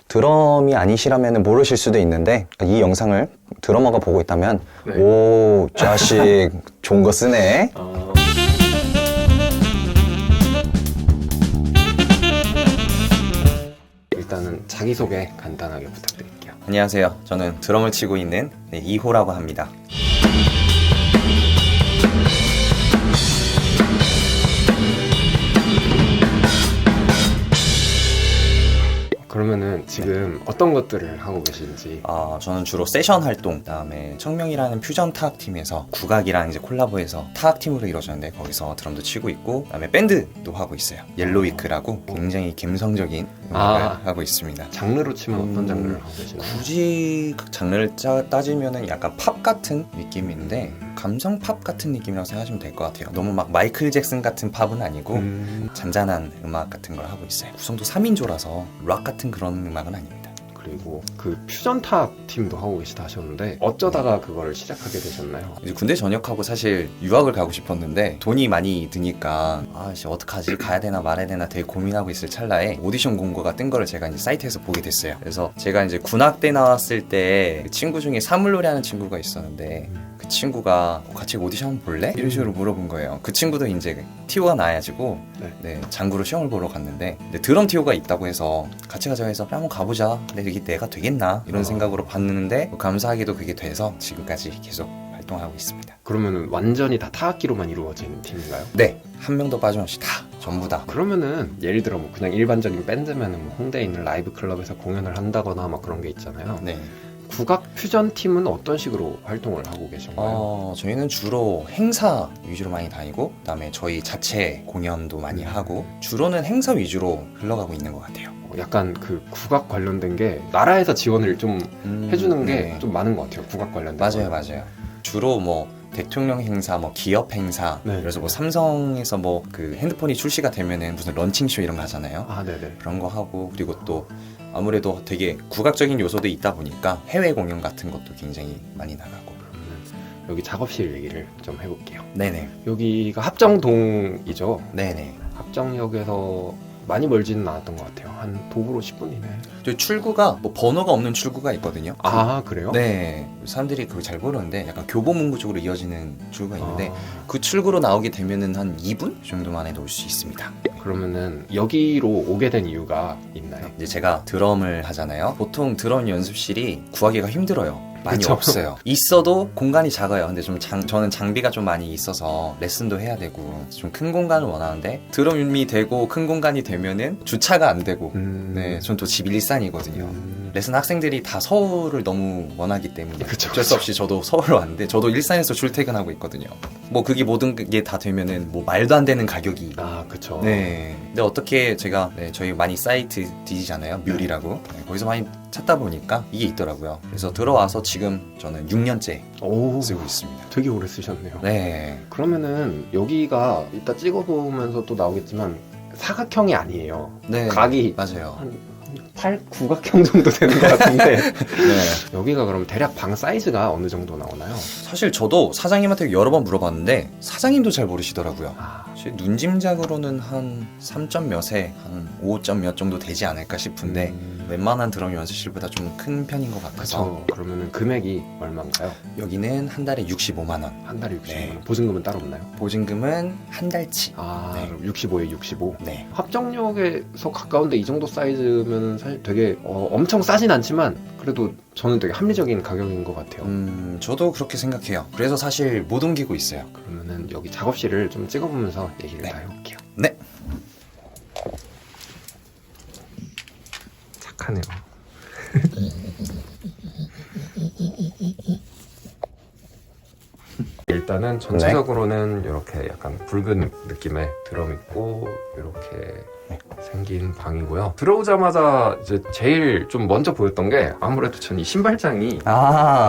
드럼이 아니시라면 모르실 수도 있는데 이 영상을 드러머가 보고 있다면 네. 오 자식 좋은 거 쓰네. 일단은 자기소개 간단하게 부탁드릴게요. 안녕하세요. 저는 드럼을 치고 있는 이호라고 합니다. 그러면은 지금 어떤 것들을 하고 계신지. 저는 주로 세션 활동, 그다음에 청명이라는 퓨전 타악팀에서 국악이랑 이제 콜라보해서 타악팀으로 이루어졌는데 거기서 드럼도 치고 있고, 그다음에 밴드도 하고 있어요. 옐로위크라고 굉장히 감성적인 음악을 하고 있습니다. 장르로 치면 어떤 장르를 하고 계시나요? 굳이 그 장르를 따지면은 약간 팝 같은 느낌인데 감성 팝 같은 느낌이라고 생각하시면 될 것 같아요. 너무 막 마이클 잭슨 같은 팝은 아니고 잔잔한 음악 같은 걸 하고 있어요. 구성도 3인조라서 락 같은 그런 음악은 아닙니다. 그리고 그 퓨전 탑 팀도 하고 계시다 하셨는데 어쩌다가 그걸 시작하게 되셨나요? 이제 군대 전역하고 사실 유학을 가고 싶었는데 돈이 많이 드니까 아씨 어떡하지, 가야 되나 말아야 되나 되게 고민하고 있을 찰나에 오디션 공고가 뜬 거를 제가 이제 사이트에서 보게 됐어요. 그래서 제가 이제 군악대 나왔을 때 그 친구 중에 사물놀이 하는 친구가 있었는데 그 친구가 같이 오디션 한번 볼래? 이런 식으로 물어본 거예요. 그 친구도 이제 티오가 나야지고 네, 장구로 시험을 보러 갔는데 근데 드럼 티오가 있다고 해서 같이 가자고 해서 한번 가보자. 근데 이게 내가 되겠나? 이런 생각으로 봤는데 감사하게도 그게 돼서 지금까지 계속 활동하고 있습니다. 그러면은 완전히 다 타악기로만 이루어진 팀인가요? 네, 한 명도 빠짐없이 다 전부 다. 그러면은 예를 들어 뭐 그냥 일반적인 밴드면은 뭐 홍대에 있는 라이브 클럽에서 공연을 한다거나 막 그런 게 있잖아요. 네. 국악 퓨전 팀은 어떤 식으로 활동을 하고 계신가요? 저희는 주로 행사 위주로 많이 다니고 그다음에 저희 자체 공연도 많이 하고 주로는 행사 위주로 흘러가고 있는 것 같아요. 약간 그 국악 관련된 게 나라에서 지원을 좀 해주는 게 좀 네. 많은 것 같아요. 국악 관련된 맞아요, 거. 맞아요. 주로 뭐 대통령 행사, 뭐 기업 행사, 네. 그래서 뭐 삼성에서 뭐 그 핸드폰이 출시가 되면은 무슨 런칭쇼 이런 거 하잖아요. 아, 네네. 그런 거 하고 그리고 또 아무래도 되게 국악적인 요소도 있다 보니까 해외 공연 같은 것도 굉장히 많이 나가고. 그러면 여기 작업실 얘기를 좀 해볼게요. 네네. 여기가 합정동이죠. 네네. 합정역에서 많이 멀지는 않았던 것 같아요. 한 도보로 10분이네. 저 출구가 뭐 번호가 없는 출구가 있거든요. 아, 그래요? 네. 사람들이 그걸 잘 모르는데 약간 교보문고 쪽으로 이어지는 출구가 있는데 아, 그 출구로 나오게 되면은 한 2분 정도 만에 놓을 수 있습니다. 그러면은 여기로 오게 된 이유가 있나요? 이제 제가 드럼을 하잖아요. 보통 드럼 연습실이 구하기가 힘들어요. 많이 그쵸? 없어요. 있어도 공간이 작아요. 근데 좀 저는 장비가 좀 많이 있어서 레슨도 해야 되고 좀 큰 공간을 원하는데 드럼이 되고 큰 공간이 되면은 주차가 안 되고 네, 전 또 집 일산이거든요. 레슨 학생들이 다 서울을 너무 원하기 때문에 그쵸, 어쩔 수 없이 저도 서울로 왔는데 저도 일산에서 출퇴근하고 있거든요. 뭐 그게 모든 게 다 되면은 뭐 말도 안 되는 가격이 아, 그쵸. 네. 근데 어떻게 제가 저희 많이 사이트 뒤지잖아요. 뮤리라고. 네, 거기서 많이 찾다 보니까 이게 있더라고요. 그래서 들어와서 지금 저는 6년째 오, 쓰고 있습니다. 되게 오래 쓰셨네요. 네. 그러면은 여기가 이따 찍어보면서 또 나오겠지만 사각형이 아니에요. 네. 각이 맞아요. 한 8, 9각형 정도 되는 것 같은데 네. 여기가 그럼 대략 방 사이즈가 어느 정도 나오나요? 사실 저도 사장님한테 여러 번 물어봤는데 사장님도 잘 모르시더라고요. 아, 제 눈짐작으로는 한 3점 몇에 한 5점 몇 정도 되지 않을까 싶은데 웬만한 드럼 연습실보다 좀 큰 편인 것 같아서 그쵸. 그러면은 금액이 얼마인가요? 여기는 한 달에 65만 원. 한 달에 60만 네. 원. 보증금은 따로 없나요? 보증금은 한 달치. 아, 네. 그럼 65에 65. 네. 합정역에서 가까운데 이 정도 사이즈면 사실 되게 엄청 싸진 않지만 그래도 저는 되게 합리적인 가격인 것 같아요. 저도 그렇게 생각해요. 그래서 사실 못 옮기고 있어요. 그러면은 여기 작업실을 좀 찍어보면서 얘기를 네. 다 해볼게요. 네. 착하네요. 일단은 전체적으로는 이렇게 약간 붉은 느낌의 드럼 있고 이렇게 생긴 방이고요. 들어오자마자 이제 제일 좀 먼저 보였던 게 아무래도 전 이 신발장이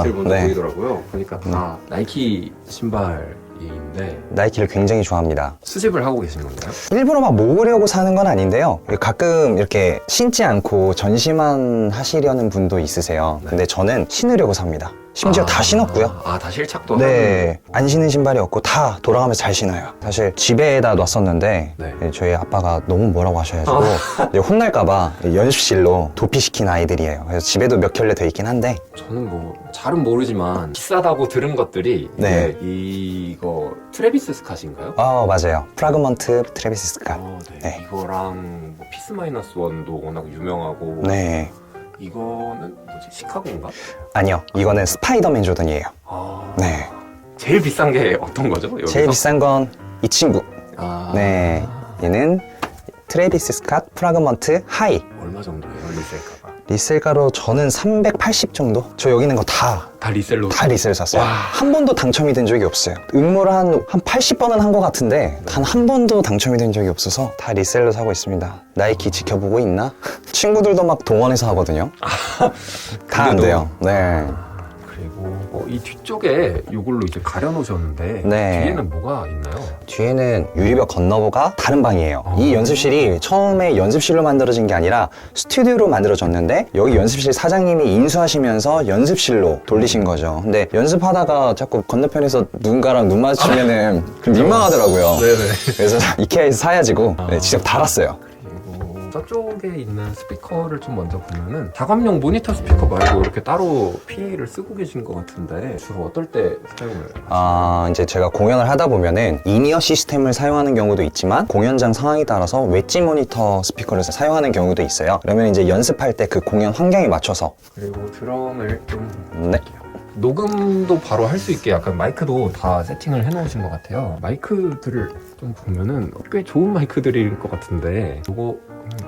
제일 먼저 보이더라고요. 그러니까 다 나이키 신발인데 나이키를 굉장히 좋아합니다. 수집을 하고 계신 건가요? 일부러 막 모으려고 사는 건 아닌데요. 가끔 이렇게 신지 않고 전시만 하시려는 분도 있으세요. 근데 저는 신으려고 삽니다. 심지어 다 신었고요. 다 실착도 네, 안 신은 신발이 없고 다 돌아가면서 잘 신어요. 사실 집에다 놨었는데 네. 저희 아빠가 너무 뭐라고 하셔가지고 이제 혼날까봐 연습실로 도피시킨 아이들이에요. 그래서 집에도 몇 켤레 더 있긴 한데 저는 뭐 잘은 모르지만 비싸다고 들은 것들이 네. 이거 트래비스 스캇인가요? 맞아요. 프라그먼트 트래비스 스캇. 네. 네. 이거랑 뭐 피스 마이너스 원도 워낙 유명하고 네. 이거는 뭐지? 시카고인가? 아니요, 이거는 스파이더맨 조던이에요. 네. 제일 비싼 게 어떤 거죠? 여기서? 제일 비싼 건 이 친구. 아. 네. 얘는 트래비스 스캇 프라그먼트 하이. 얼마 정도예요? 리셀가가? 리셀가로 저는 380 정도? 저 여기 있는 거 다 리셀로? 리셀 샀어요. 와. 한 번도 당첨이 된 적이 없어요. 응모를 한 80번은 한 것 같은데 단 한 번도 당첨이 된 적이 없어서 다 리셀로 사고 있습니다. 나이키 지켜보고 있나? 친구들도 막 동원해서 하거든요. 다 안 근데도? 돼요. 네. 그리고 이 뒤쪽에 이걸로 이제 가려놓으셨는데 네. 뒤에는 뭐가 있나요? 뒤에는 유리벽 건너보가 다른 방이에요. 이 연습실이 처음에 연습실로 만들어진 게 아니라 스튜디오로 만들어졌는데 여기 연습실 사장님이 인수하시면서 연습실로 돌리신 거죠. 근데 연습하다가 자꾸 건너편에서 누군가랑 눈 마주치면은 민망하더라고요. 네네. 그래서 이케아에서 사야지고 네, 직접 달았어요. 그리고 저쪽에 있는 스피커를 좀 먼저 보면은 작업용 모니터 스피커 말고 이렇게 따로 PA를 쓰고 계신 것 같은데 주로 어떨 때 사용을? 이제 제가 공연을 하다 보면은 인이어 시스템을 사용하는 경우도 있지만 공연장 상황에 따라서 웨지 모니터 스피커를 사용하는 경우도 있어요. 그러면 이제 연습할 때 그 공연 환경에 맞춰서. 그리고 드럼을 좀 네. 녹음도 바로 할 수 있게 약간 마이크도 다 세팅을 해놓으신 것 같아요. 마이크들을 좀 보면은 꽤 좋은 마이크들일 것 같은데 이거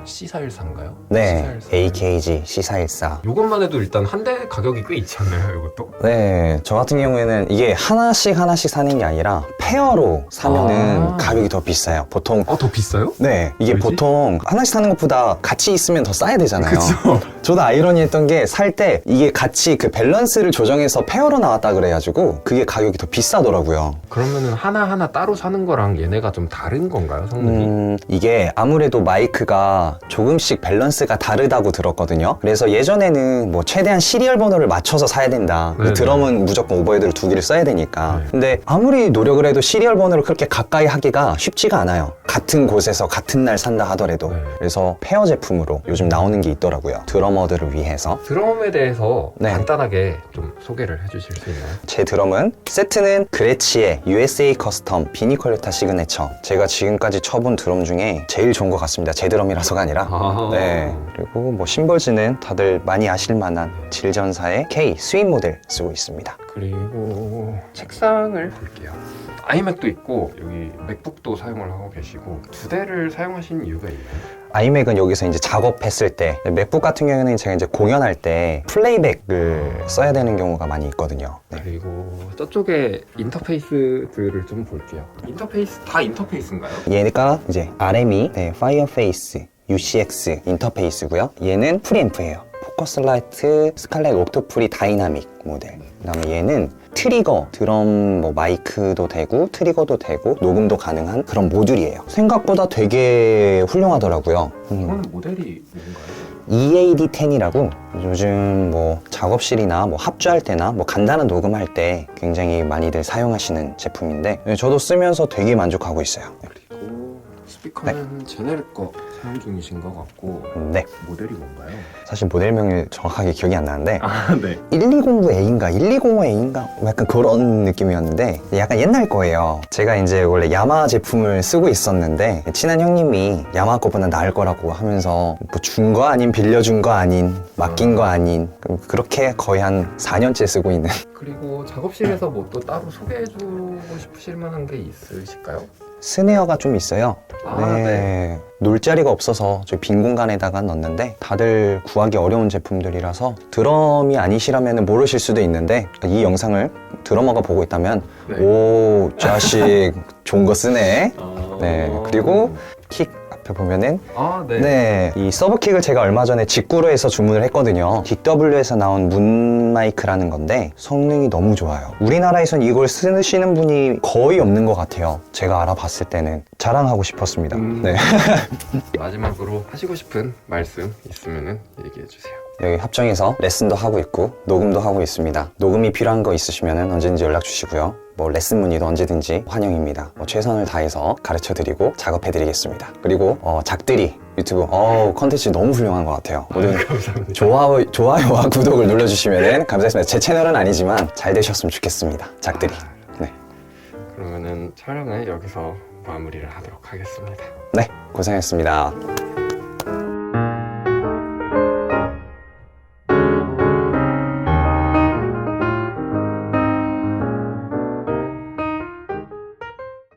C414인가요? 네. AKG C414. 이것만 해도 일단 한 대 가격이 꽤 있지 않나요? 이것도? 네, 저 같은 경우에는 이게 하나씩 사는 게 아니라 페어로 사면은 가격이 더 비싸요. 보통. 더 비싸요? 네, 이게 왜지? 보통 하나씩 사는 것보다 같이 있으면 더 싸야 되잖아요. 그쵸. 저도 아이러니했던 게 살 때 이게 같이 그 밸런스를 조정해서 페어로 나왔다 그래가지고 그게 가격이 더 비싸더라고요. 그러면은 하나하나 따로 사는 거랑 얘네가 좀 다른 건가요, 성능이? 이게 아무래도 마이크가 조금씩 밸런스가 다르다고 들었거든요. 그래서 예전에는 뭐 최대한 시리얼 번호를 맞춰서 사야 된다. 네네. 드럼은 무조건 오버헤드를 2개를 써야 되니까. 네. 근데 아무리 노력을 해도 시리얼 번호를 그렇게 가까이 하기가 쉽지가 않아요. 같은 곳에서 같은 날 산다 하더라도. 네. 그래서 페어 제품으로 요즘 나오는 게 있더라고요. 드러머들을 위해서. 드럼에 대해서 네. 간단하게 좀 소개를 해주실 수 있나요? 제 드럼은 세트는 그레치의 USA 커스텀 비니퀄리타 시그네처. 제가 지금까지 쳐본 드럼 중에 제일 좋은 것 같습니다. 제 드럼이라서가 아니라. 네. 그리고 뭐 심벌즈는 다들 많이 아실 만한 질전사의 K 스윗 모델 쓰고 있습니다. 그리고 책상을 볼게요. 아이맥도 있고 여기 맥북도 사용을 하고 계시고 두 대를 사용하신 이유가 있나요? 아이맥은 여기서 이제 작업했을 때, 맥북 같은 경우에는 제가 이제 공연할 때 플레이백을 써야 되는 경우가 많이 있거든요. 네. 그리고 저쪽에 인터페이스들을 좀 볼게요. 인터페이스 다 인터페이스인가요? 얘가 이제 RME, 네, 파이어페이스, UCX 인터페이스고요. 얘는 프리앰프예요. 포커스라이트 스칼렛 옥토프리 다이나믹 모델. 그다음에 얘는 트리거, 드럼 뭐 마이크도 되고 트리거도 되고 녹음도 가능한 그런 모듈이에요. 생각보다 되게 훌륭하더라고요. 그건 모델이 누군가요? EAD10이라고 요즘 뭐 작업실이나 뭐 합주할 때나 뭐 간단한 녹음할 때 굉장히 많이들 사용하시는 제품인데 저도 쓰면서 되게 만족하고 있어요. 그리고 스피커는 제네릭 거 사용 중이신 것 같고 네. 모델이 뭔가요? 사실 모델명이 정확하게 기억이 안 나는데 네. 1209A인가 1205A인가 약간 그런 느낌이었는데 약간 옛날 거예요. 제가 이제 원래 야마하 제품을 쓰고 있었는데 친한 형님이 야마하 거보다 나을 거라고 하면서 뭐 준 거 아닌 빌려준 거 아닌 맡긴 거 아닌 그렇게 거의 한 4년째 쓰고 있는. 그리고 작업실에서 뭐 또 따로 소개해주고 싶으실 만한 게 있으실까요? 스네어가 좀 있어요. 네. 놀 자리가 없어서 저 빈 공간에다가 넣었는데 다들 구하기 어려운 제품들이라서 드럼이 아니시라면 모르실 수도 있는데 이 영상을 드러머가 보고 있다면 네. 오 자식 좋은 거 쓰네. 네. 그리고 킥 앞에 보면은 네. 이 서브킥을 제가 얼마 전에 직구로에서 주문을 했거든요. DW에서 나온 문 마이크라는 건데 성능이 너무 좋아요. 우리나라에선 이걸 쓰시는 분이 거의 없는 것 같아요. 제가 알아봤을 때는 자랑하고 싶었습니다. 네. 마지막으로 하시고 싶은 말씀 있으면 얘기해 주세요. 여기 합정에서 레슨도 하고 있고 녹음도 하고 있습니다. 녹음이 필요한 거 있으시면 언제든지 연락 주시고요. 뭐 레슨 문의도 언제든지 환영입니다. 최선을 다해서 가르쳐드리고 작업해드리겠습니다. 그리고 작들이 유튜브 컨텐츠 너무 훌륭한 것 같아요. 모두 감사합니다. 좋아요와 구독을 눌러주시면 감사하겠습니다. 제 채널은 아니지만 잘 되셨으면 좋겠습니다. 작들이. 네. 그러면은 촬영은 여기서 마무리를 하도록 하겠습니다. 네, 고생했습니다.